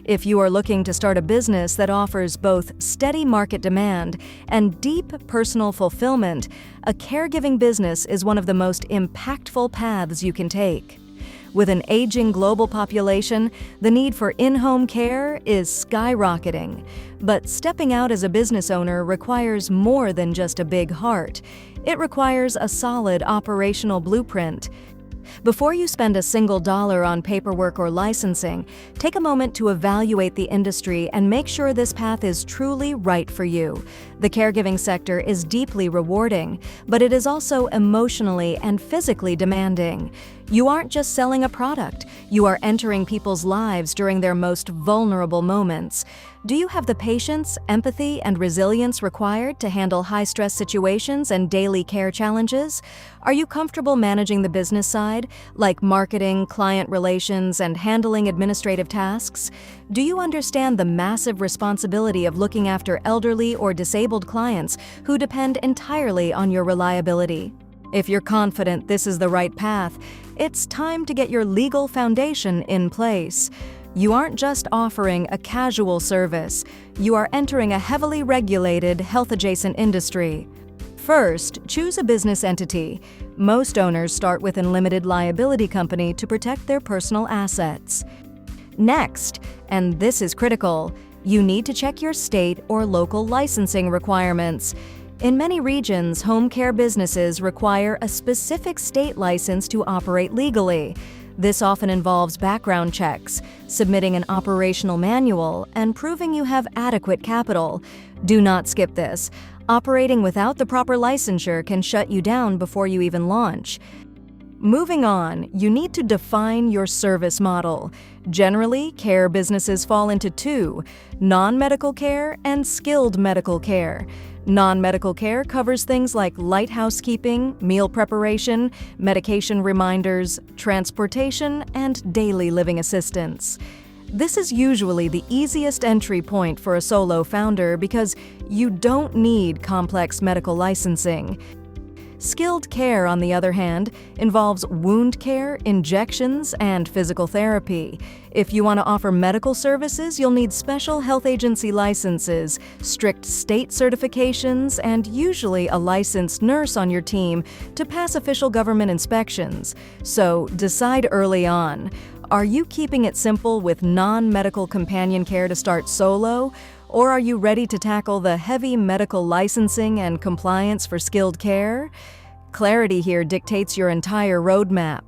If you are looking to start a business that offers both steady market demand and deep personal fulfillment, a caregiving business is one of the most impactful paths you can take. With an aging global population, the need for in-home care is skyrocketing. But stepping out as a business owner requires more than just a big heart. It requires a solid operational blueprint. Before you spend a single dollar on paperwork or licensing, take a moment to evaluate the industry and make sure this path is truly right for you. The caregiving sector is deeply rewarding, but it is also emotionally and physically demanding. You aren't just selling a product, you are entering people's lives during their most vulnerable moments. Do you have the patience, empathy, and resilience required to handle high-stress situations and daily care challenges? Are you comfortable managing the business side, like marketing, client relations, and handling administrative tasks? Do you understand the massive responsibility of looking after elderly or disabled clients who depend entirely on your reliability? If you're confident this is the right path, it's time to get your legal foundation in place. You aren't just offering a casual service, you are entering a heavily regulated, health-adjacent industry. First, choose a business entity. Most owners start with a limited liability company to protect their personal assets. Next, and this is critical, you need to check your state or local licensing requirements. In many regions, home care businesses require a specific state license to operate legally. This often involves background checks, submitting an operational manual, and proving you have adequate capital. Do not skip this. Operating without the proper licensure can shut you down before you even launch. Moving on, you need to define your service model. Generally, care businesses fall into two: non-medical care and skilled medical care. Non-medical care covers things like light housekeeping, meal preparation, medication reminders, transportation, and daily living assistance. This is usually the easiest entry point for a solo founder because you don't need complex medical licensing. Skilled care, on the other hand, involves wound care, injections, and physical therapy. If you want to offer medical services, you'll need special health agency licenses, strict state certifications, and usually a licensed nurse on your team to pass official government inspections. So decide early on. Are you keeping it simple with non-medical companion care to start solo? Or are you ready to tackle the heavy medical licensing and compliance for skilled care? Clarity here dictates your entire roadmap.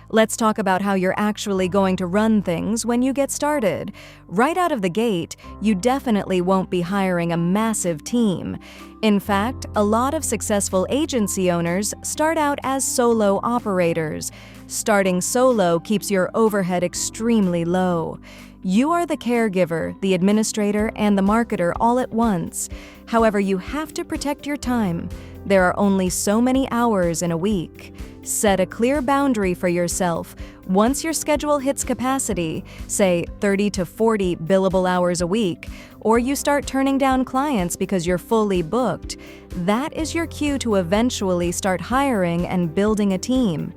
Let's talk about how you're actually going to run things when you get started. Right out of the gate, you definitely won't be hiring a massive team. In fact, a lot of successful agency owners start out as solo operators. Starting solo keeps your overhead extremely low. You are the caregiver, the administrator, and the marketer all at once. However, you have to protect your time. There are only so many hours in a week. Set a clear boundary for yourself. Once your schedule hits capacity, say 30 to 40 billable hours a week, or you start turning down clients because you're fully booked, that is your cue to eventually start hiring and building a team.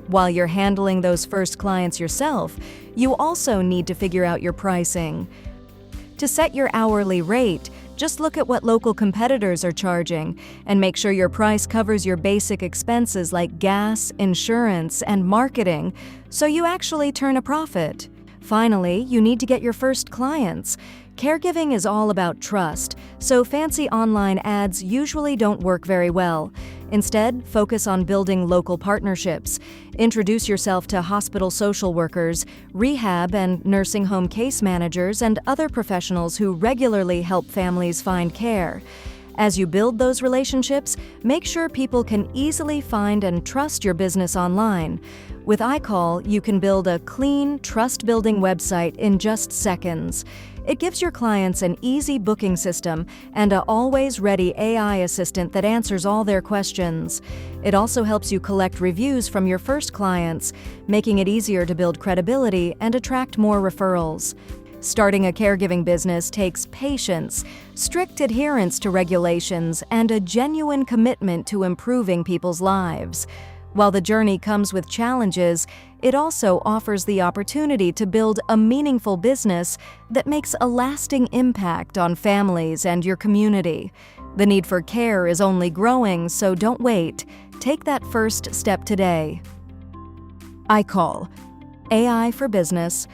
While you're handling those first clients yourself, you also need to figure out your pricing. To set your hourly rate, just look at what local competitors are charging and make sure your price covers your basic expenses like gas, insurance, and marketing, so you actually turn a profit. Finally, you need to get your first clients. Caregiving is all about trust, so fancy online ads usually don't work very well. Instead, focus on building local partnerships. Introduce yourself to hospital social workers, rehab and nursing home case managers, and other professionals who regularly help families find care. As you build those relationships, make sure people can easily find and trust your business online. With IKOL, you can build a clean, trust-building website in just seconds. It gives your clients an easy booking system and an always-ready AI assistant that answers all their questions. It also helps you collect reviews from your first clients, making it easier to build credibility and attract more referrals. Starting a caregiving business takes patience, strict adherence to regulations, and a genuine commitment to improving people's lives. While the journey comes with challenges, it also offers the opportunity to build a meaningful business that makes a lasting impact on families and your community. The need for care is only growing, so don't wait. Take that first step today. IKOL, AI for Business,